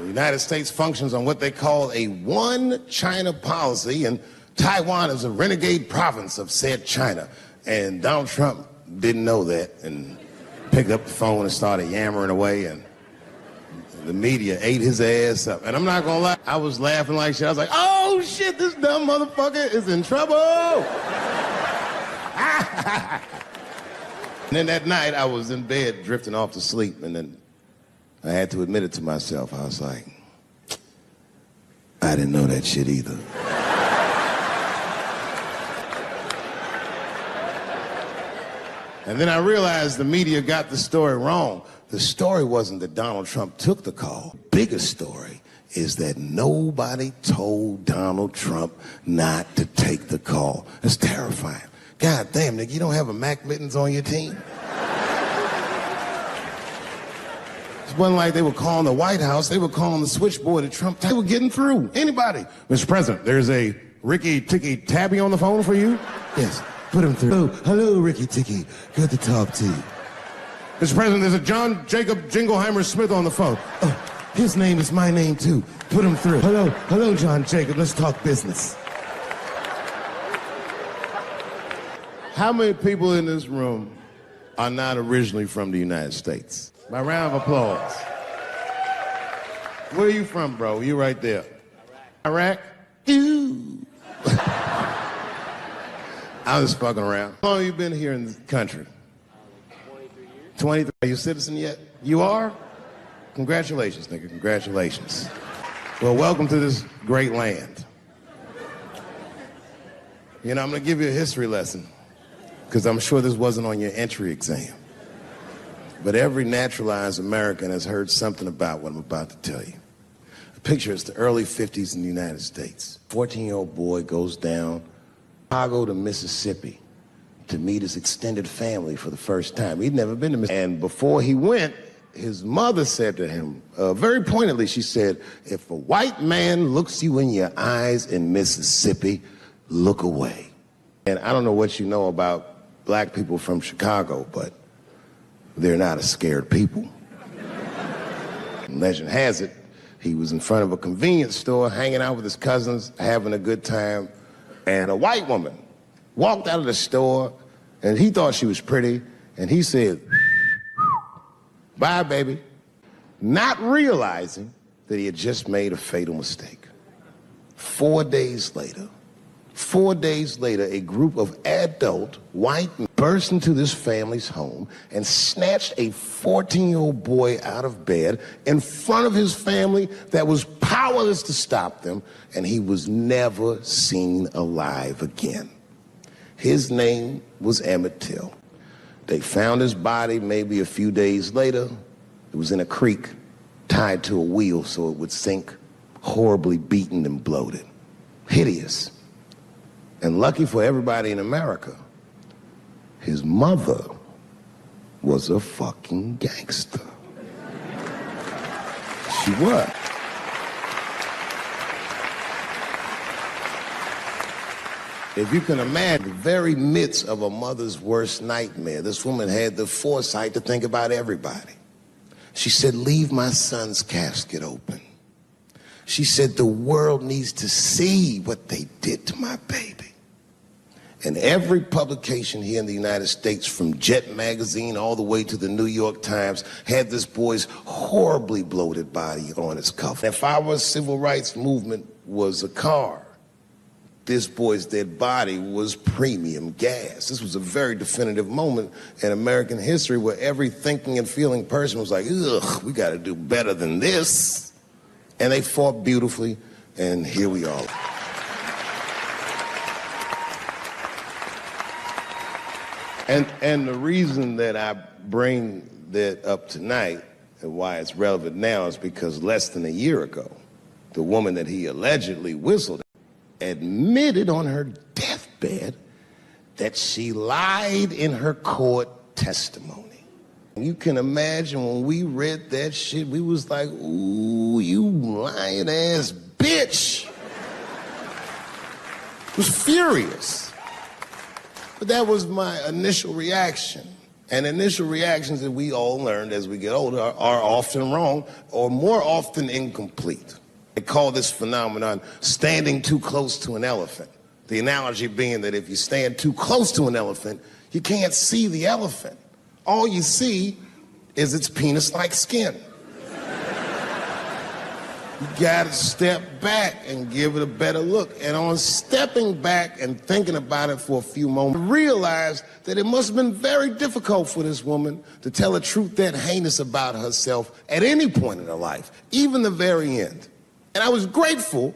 The United States functions on what they call a one China policy, and Taiwan is a renegade province of said China. And Donald Trump didn't know that and picked up the phone and started yammering away, and the media ate his ass up. And I'm not gonna lie, I was laughing like shit. I was like, oh shit, this dumb motherfucker is in trouble. And then that night I was in bed drifting off to sleep, and then I had to admit it to myself. I was like, I didn't know that shit either. And then I realized the media got the story wrong. The story wasn't that Donald Trump took the call. The biggest story is that nobody told Donald Trump not to take the call. It's terrifying. God damn, nigga, you don't have a Mac Mittens on your team? It wasn't like they were calling the White House. They were calling the switchboard at Trump. They were getting through. Anybody. Mr. President, there's a Ricky Ticky Tabby on the phone for you? Yes. Put him through. Hello, Ricky Ticky. Good to talk to you. Mr. President, there's a John Jacob Jingleheimer Smith on the phone. Oh, his name is my name, too. Put him through. Hello, John Jacob. Let's talk business. How many people in this room are not originally from the United States? By round of applause. Where are you from, bro? You right there. Iraq? Ew. I was fucking around. How long have you been here in the country? 23 years. 23. Are you a citizen yet? You are? Congratulations, nigga. Congratulations. Well, welcome to this great land. I'm going to give you a history lesson, because I'm sure this wasn't on your entry exam. But every naturalized American has heard something about what I'm about to tell you. Picture it's the early 50s in the United States. 14-year-old boy goes down Chicago to Mississippi to meet his extended family for the first time. He'd never been to Mississippi. And before he went, his mother said to him, very pointedly, she said, if a white man looks you in your eyes in Mississippi, look away. And I don't know what you know about black people from Chicago, but they're not a scared people. Legend has it, he was in front of a convenience store, hanging out with his cousins, having a good time, and a white woman walked out of the store, and he thought she was pretty, and he said, bye, baby, not realizing that he had just made a fatal mistake. 4 days later, a group of adult white men burst into this family's home and snatched a 14-year-old boy out of bed in front of his family that was powerless to stop them, and he was never seen alive again. His name was Emmett Till. They found his body maybe a few days later. It was in a creek, tied to a wheel so it would sink, horribly beaten and bloated. Hideous. And lucky for everybody in America, his mother was a fucking gangster. She was. If you can imagine, the very midst of a mother's worst nightmare, this woman had the foresight to think about everybody. She said, leave my son's casket open. She said, the world needs to see what they did to my baby. And every publication here in the United States, from Jet Magazine all the way to the New York Times, had this boy's horribly bloated body on its cover. If our civil rights movement was a car, this boy's dead body was premium gas. This was a very definitive moment in American history where every thinking and feeling person was like, ugh, we got to do better than this. And they fought beautifully, and here we are. And the reason that I bring that up tonight, and why it's relevant now, is because less than a year ago, the woman that he allegedly whistled admitted on her deathbed that she lied in her court testimony. You can imagine when we read that shit, we was like, ooh, you lying ass bitch. I was furious. But that was my initial reaction. And initial reactions that we all learned as we get older are often wrong or more often incomplete. They call this phenomenon standing too close to an elephant. The analogy being that if you stand too close to an elephant, you can't see the elephant. All you see is its penis-like skin. You gotta step back and give it a better look. And on stepping back and thinking about it for a few moments, I realized that it must have been very difficult for this woman to tell a truth that heinous about herself at any point in her life, even the very end. And I was grateful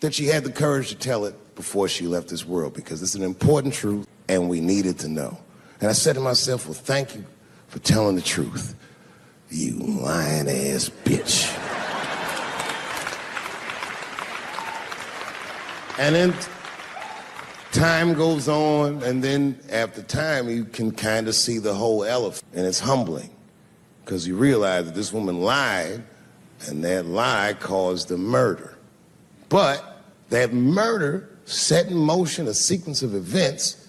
that she had the courage to tell it before she left this world, because it's an important truth and we needed to know. And I said to myself, well, thank you for telling the truth, you lying ass bitch. And then time goes on, and then after time, you can kind of see the whole elephant, and it's humbling, because you realize that this woman lied, and that lie caused the murder. But that murder set in motion a sequence of events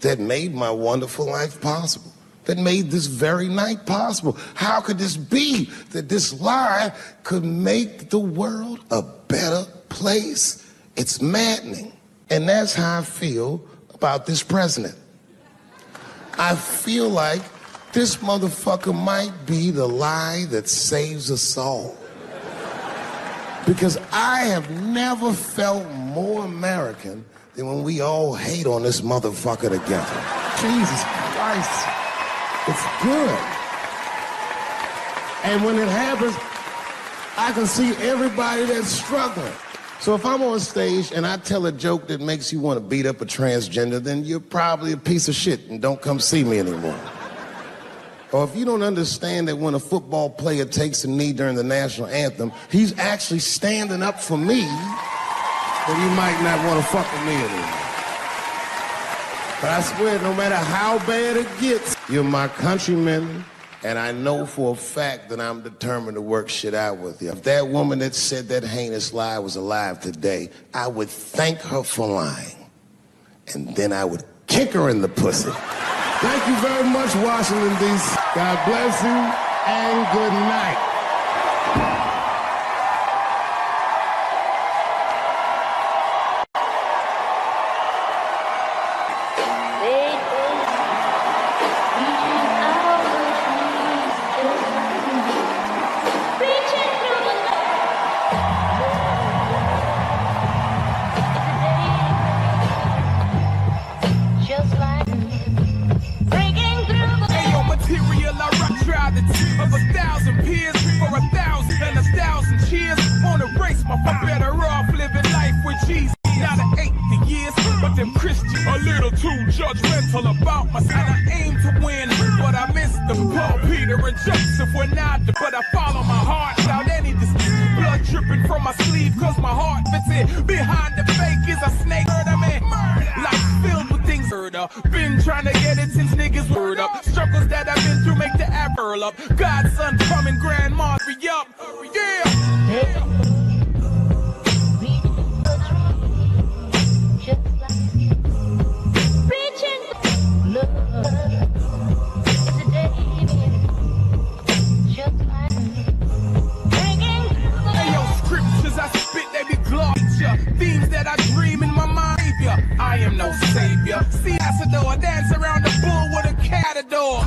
that made my wonderful life possible, that made this very night possible. How could this be that this lie could make the world a better place? It's maddening. And that's how I feel about this president. I feel like this motherfucker might be the lie that saves us all. Because I have never felt more American than when we all hate on this motherfucker together. Jesus Christ, it's good. And when it happens, I can see everybody that's struggling. So if I'm on stage and I tell a joke that makes you want to beat up a transgender, then you're probably a piece of shit and don't come see me anymore. Or if you don't understand that when a football player takes a knee during the national anthem, he's actually standing up for me, then you might not want to fuck with me anymore. But I swear, no matter how bad it gets, you're my countrymen, and I know for a fact that I'm determined to work shit out with you. If that woman that said that heinous lie was alive today, I would thank her for lying, and then I would kick her in the pussy. Thank you very much, Washington, D.C. God bless you, and good night. Of 1,000 peers for 1,000 and 1,000 cheers. Wanna race my better off living life with Jesus. Not an 80 years, but them Christians a little too judgmental about myself. And I aim to win, but I miss them. Paul, Peter, and Joseph were not the, but I follow my heart without any blood dripping from my sleeve, cause my heart fits in. Behind the fake is a snake. Murder, man. Life filled with things. Been trying to get it since niggas word up. Struggles that I've been through make the app curl up. Godson coming, grandma, re-up. Yeah. Scriptures I spit, they be gloss. Themes that I dream in my mind. I am no savior. See, I dance around the bull with a catador.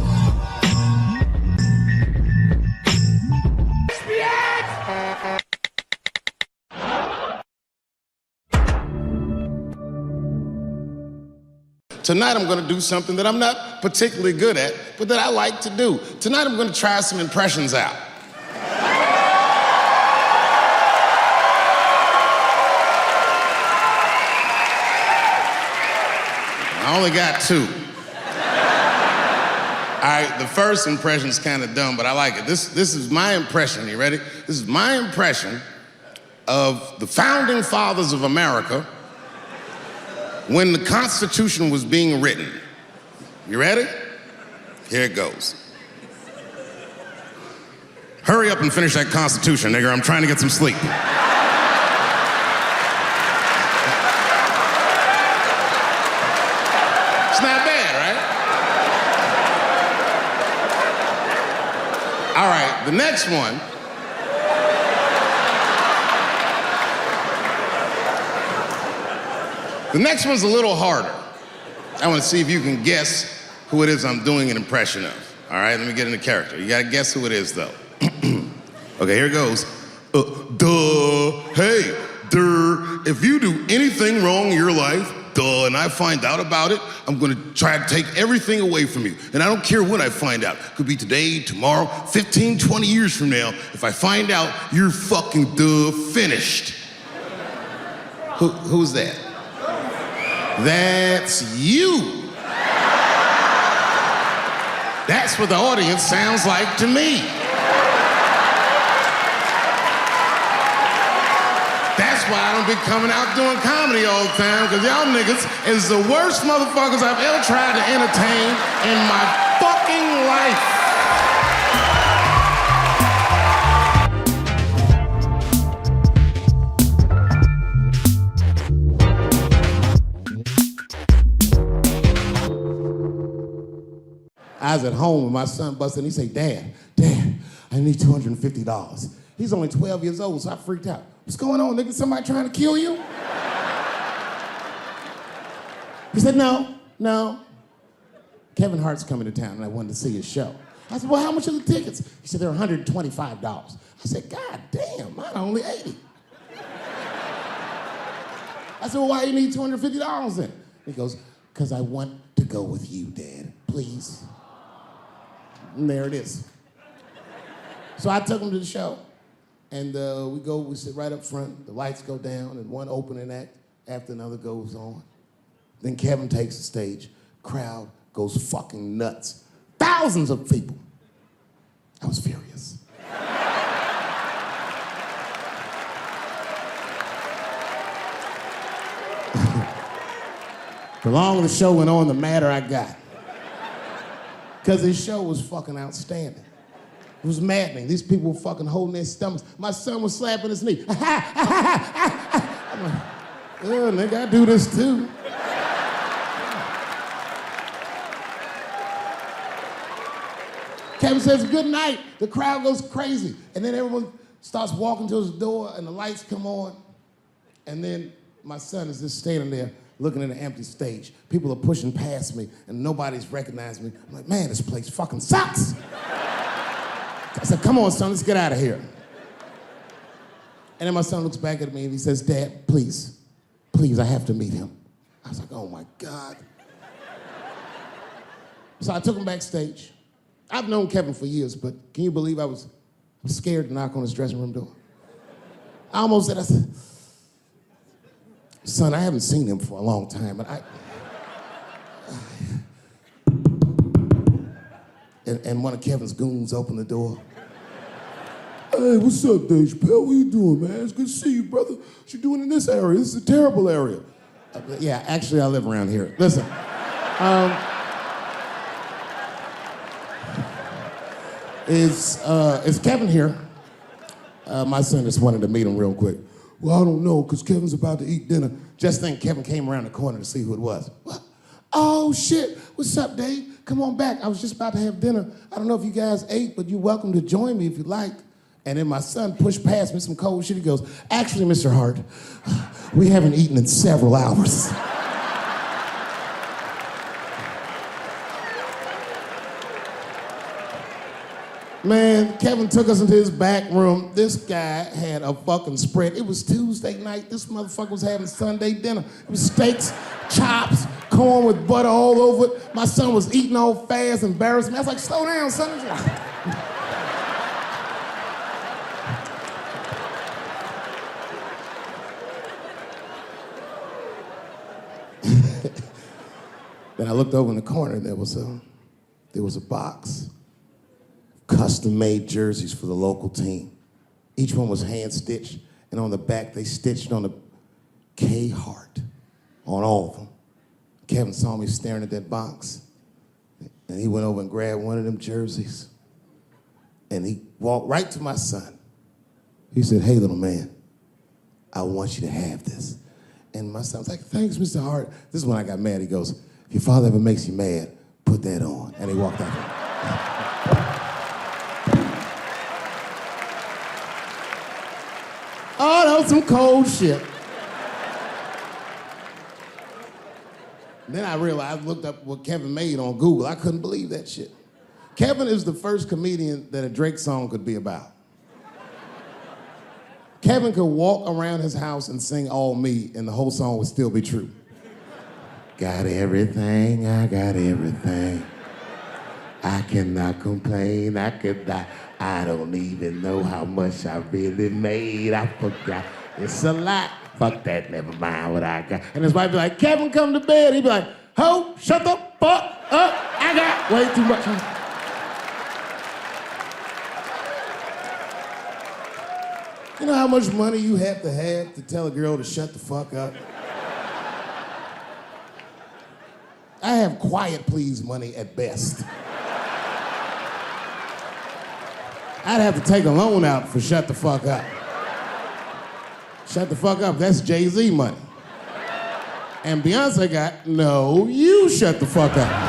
Tonight I'm going to do something that I'm not particularly good at, but that I like to do. Tonight I'm going to try some impressions out. I only got two. right, the first impression's kind of dumb, but I like it. This is my impression. You ready? This is my impression of the founding fathers of America when the Constitution was being written. You ready? Here it goes. Hurry up and finish that Constitution, nigger. I'm trying to get some sleep. It's not bad, right? All right, the next one. The next one's a little harder. I want to see if you can guess who it is I'm doing an impression of. All right, let me get into character. You gotta guess who it is, though. Okay, here it goes. Hey, if you do anything wrong in your life, and I find out about it, I'm gonna try to take everything away from you. And I don't care when I find out. Could be today, tomorrow, 15, 20 years from now. If I find out, you're fucking finished. Who's that? That's you. That's what the audience sounds like to me. That's why I don't be coming out doing comedy all the time, because y'all niggas is the worst motherfuckers I've ever tried to entertain in my fucking life. I was at home and my son busted and he said, Dad, I need $250. He's only 12 years old, so I freaked out. What's going on, nigga? Somebody trying to kill you? He said, no. Kevin Hart's coming to town and I wanted to see his show. I said, well, how much are the tickets? He said, they're $125. I said, God damn, mine are only $80. I said, well, why do you need $250 then? He goes, because I want to go with you, Dad, please. And there it is. So I took him to the show. And we sit right up front, the lights go down, and one opening act after another goes on. Then Kevin takes the stage, crowd goes fucking nuts. Thousands of people. I was furious. The longer the show went on, the madder I got. Because his show was fucking outstanding. It was maddening. These people were fucking holding their stomachs. My son was slapping his knee. I'm like, oh, nigga, I do this too. Kevin says, good night. The crowd goes crazy. And then everyone starts walking to his door and the lights come on. And then my son is just standing there looking at an empty stage. People are pushing past me and nobody's recognizing me. I'm like, man, this place fucking sucks. I said, come on, son, let's get out of here. And then my son looks back at me and he says, Dad, please, I have to meet him. I was like, oh my God. So I took him backstage. I've known Kevin for years, but can you believe I was scared to knock on his dressing room door? I almost said, I said, son, I haven't seen him for a long time, but And one of Kevin's goons opened the door. Hey, what's up, Dave Chappelle? What you doing, man? It's good to see you, brother. What you doing in this area? This is a terrible area. Yeah, actually, I live around here. Listen. Is Kevin here? My son just wanted to meet him real quick. Well, I don't know, because Kevin's about to eat dinner. Just think Kevin came around the corner to see who it was. What? Oh, shit. What's up, Dave? Come on back. I was just about to have dinner. I don't know if you guys ate, but you're welcome to join me if you like. And then my son pushed past me some cold shit. He goes, actually, Mr. Hart, we haven't eaten in several hours. Man, Kevin took us into his back room. This guy had a fucking spread. It was Tuesday night. This motherfucker was having Sunday dinner. It was steaks, chops, corn with butter all over it. My son was eating all fast, embarrassed me. I was like, slow down, son. Then I looked over in the corner and there was there was a box, custom-made jerseys for the local team. Each one was hand-stitched, and on the back, they stitched on the K Hart on all of them. Kevin saw me staring at that box, and he went over and grabbed one of them jerseys, and he walked right to my son. He said, "Hey, little man, I want you to have this." And my son was like, "Thanks, Mr. Hart." This is when I got mad. He goes, "If your father ever makes you mad, put that on." And he walked out. Oh, that was some cold shit. Then I realized, I looked up what Kevin made on Google. I couldn't believe that shit. Kevin is the first comedian that a Drake song could be about. Kevin could walk around his house and sing All Me, and the whole song would still be true. Got everything, I got everything. I cannot complain, I could die. I don't even know how much I really made. I forgot, it's a lot. Fuck that, never mind what I got. And his wife be like, "Kevin, come to bed." He'd be like, "Ho, shut the fuck up. I got way too much." You know how much money you have to tell a girl to shut the fuck up? I have quiet please money at best. I'd have to take a loan out for shut the fuck up. Shut the fuck up, that's Jay-Z money. And Beyonce got, "No, you shut the fuck up."